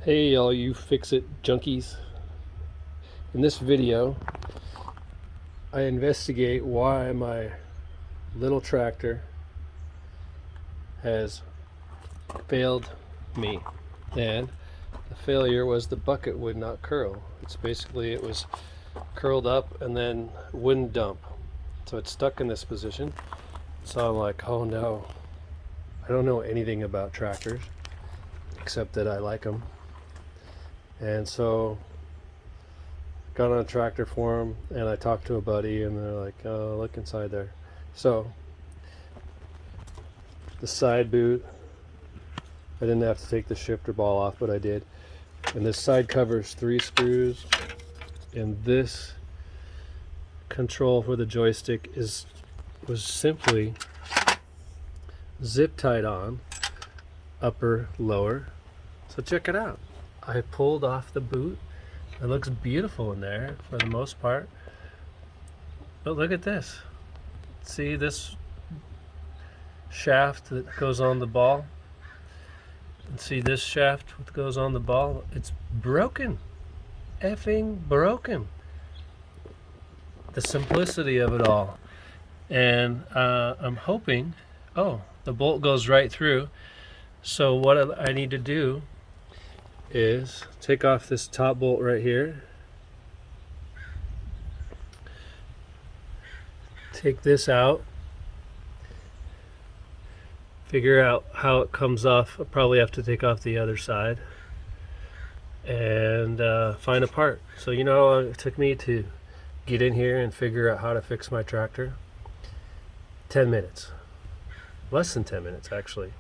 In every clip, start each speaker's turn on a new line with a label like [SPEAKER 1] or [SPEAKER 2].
[SPEAKER 1] Hey all you fix-it junkies. In this video I investigate why my little tractor has failed me, and the failure was the bucket would not curl. It was curled up and then wouldn't dump, so it's stuck in this position. So I'm like, oh no, I don't know anything about tractors except that I like them. And so got on a tractor forum and I talked to a buddy and they're like, oh, look inside there. So the side boot, I didn't have to take the shifter ball off, but I did. And this side covers 3 screws, and this control for the joystick was simply zip tied on, upper, lower. So check it out. I pulled off the boot. It looks beautiful in there for the most part. But look at this. See this shaft that goes on the ball? And see this shaft that goes on the ball? It's broken. Effing broken. The simplicity of it all. And I'm hoping, oh, the bolt goes right through. So what I need to do is take off this top bolt right here, take this out, figure out how it comes off. I'll probably have to take off the other side and find a part. So you know how it took me to get in here and figure out how to fix my tractor? 10 minutes. Less than 10 minutes actually.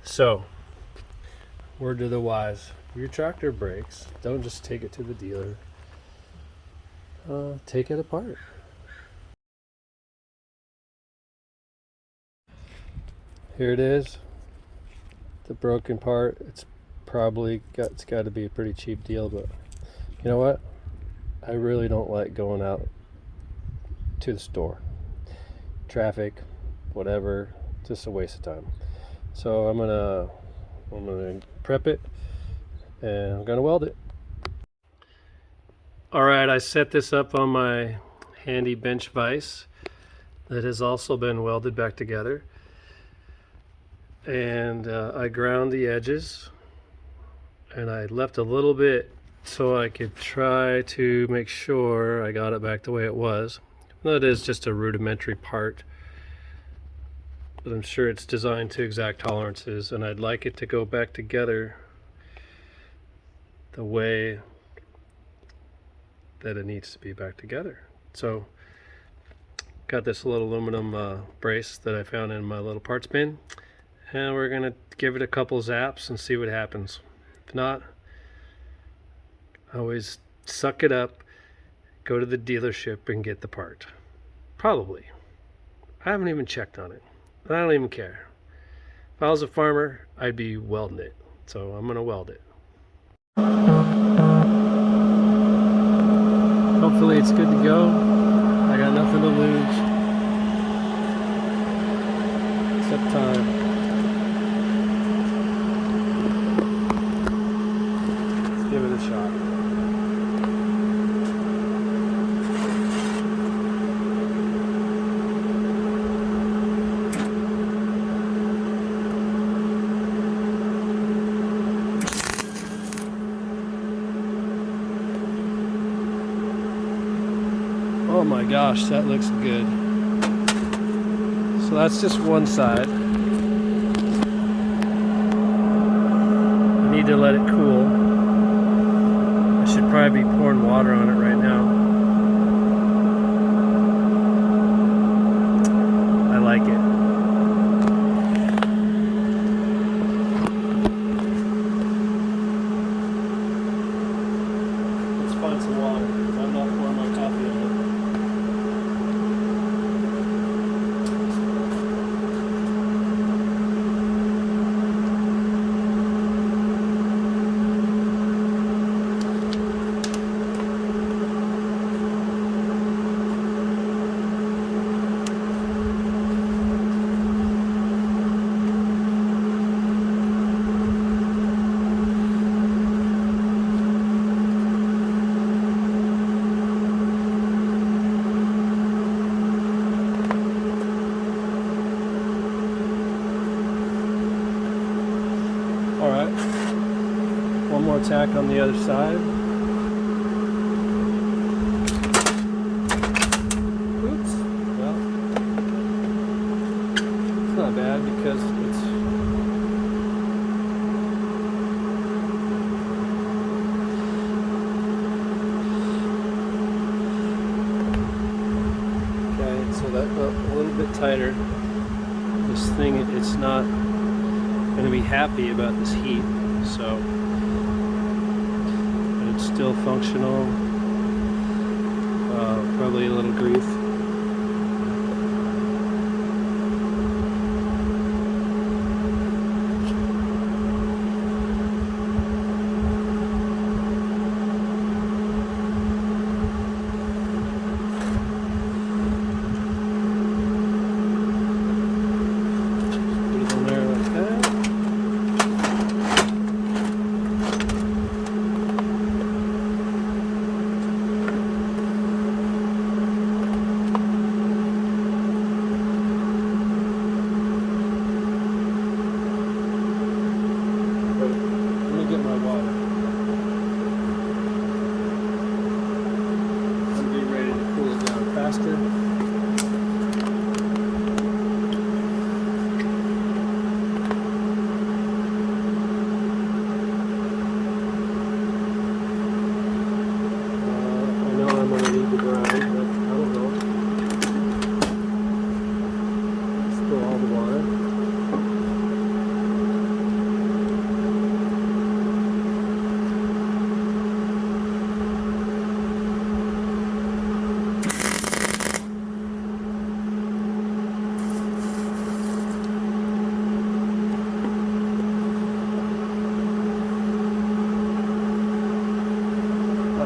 [SPEAKER 1] So word to the wise, if your tractor breaks, don't just take it to the dealer. Take it apart. Here it is, the broken part. It's got to be a pretty cheap deal, but you know what? I really don't like going out to the store. Traffic, whatever, just a waste of time. So I'm gonna prep it and I'm gonna weld it. Alright, I set this up on my handy bench vise that has also been welded back together, and I ground the edges and I left a little bit so I could try to make sure I got it back the way it was. That is just a rudimentary part, but I'm sure it's designed to exact tolerances, and I'd like it to go back together the way that it needs to be back together. So got this little aluminum brace that I found in my little parts bin, and we're gonna give it a couple zaps and see what happens. If not, always suck it up, go to the dealership and get the part. Probably. I haven't even checked on it. I don't even care. If I was a farmer, I'd be welding it. So I'm gonna weld it. Hopefully it's good to go. I got nothing to lose except time. Let's give it a shot. Oh my gosh, that looks good. So that's just one side. I need to let it cool. I should probably be pouring water on it right now. I like it. Let's find some water. I'm not pouring my coffee on it. All right, one more tack on the other side. Oops, well, it's not bad because it's okay, so that a little bit tighter. This thing, it's not going to be happy about this heat, so but it's still functional. Probably a little grease.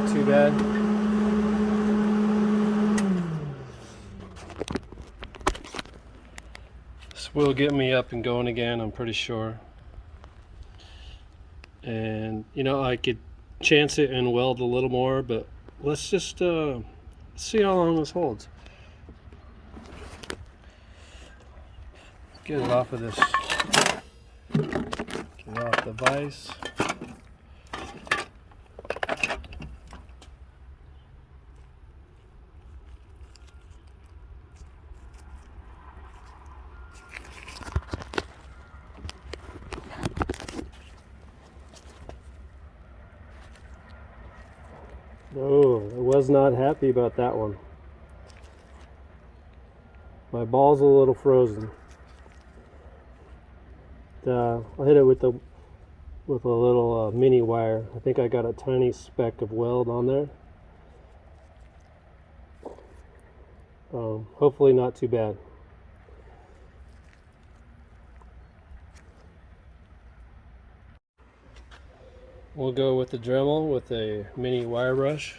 [SPEAKER 1] Too bad. This will get me up and going again, I'm pretty sure. And you know, I could chance it and weld a little more, but let's just see how long this holds. Get it off of this. Get it off the vise. Oh, I was not happy about that one. My ball's a little frozen. I hit it with a little mini wire. I think I got a tiny speck of weld on there. Hopefully not too bad. We'll go with the Dremel with a mini wire brush.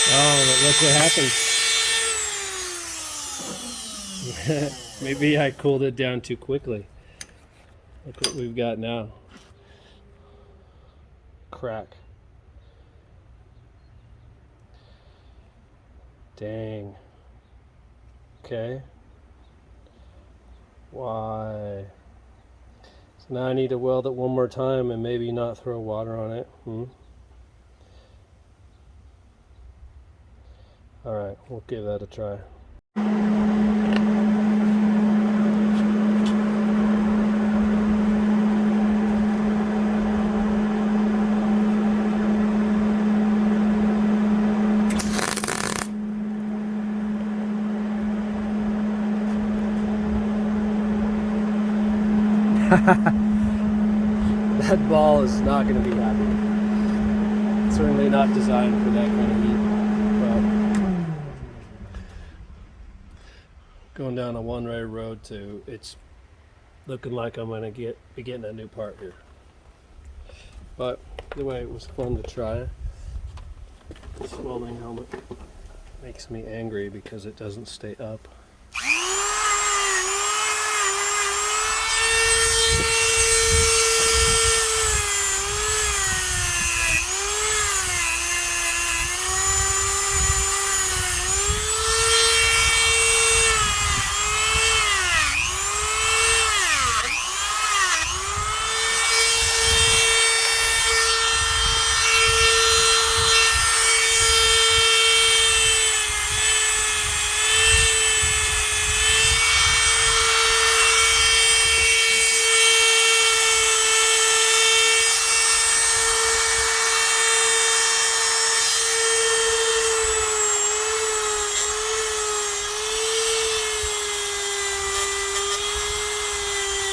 [SPEAKER 1] Oh, look what happened. Maybe I cooled it down too quickly. Look what we've got now. Crack. Dang. Okay. Why? So now I need to weld it one more time and maybe not throw water on it. Alright, we'll give that a try. That ball is not going to be happy. It's certainly not designed for that kind of heat. But going down a one-way road to, it's looking like I'm going to be getting a new part here. But anyway, it was fun to try. This welding helmet Makes me angry because it doesn't stay up.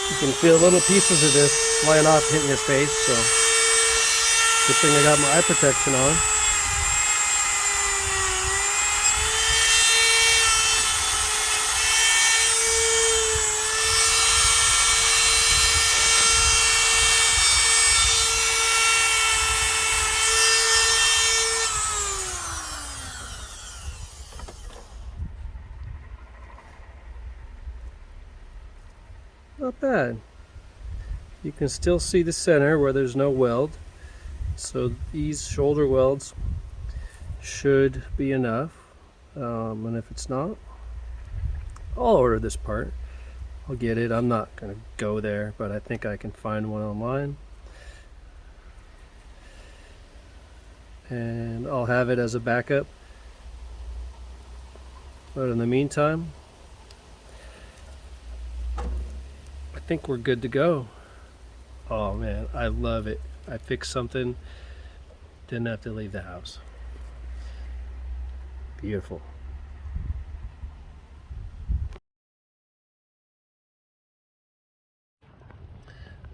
[SPEAKER 1] You can feel little pieces of this flying off, hitting your face, so good thing I got my eye protection on. Not bad. You can still see the center where there's no weld, so these shoulder welds should be enough, and if it's not, I'll order this part. I'll get it. I'm not gonna go there, but I think I can find one online, and I'll have it as a backup. But in the meantime, I think we're good to go. Oh man, I love it. I fixed something, didn't have to leave the house. Beautiful.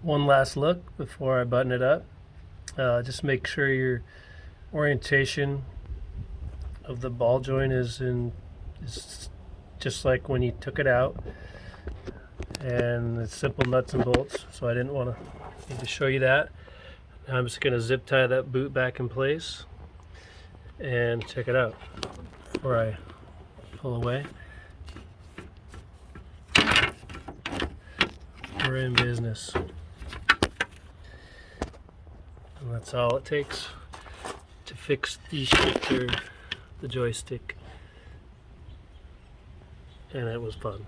[SPEAKER 1] One last look before I button it up. Just make sure your orientation of the ball joint is just like when you took it out, and it's simple nuts and bolts, so I didn't want to show you that. Now I'm just going to zip tie that boot back in place and check it out before I pull away. We're in business, and that's all it takes to fix the shifter, the joystick, and it was fun.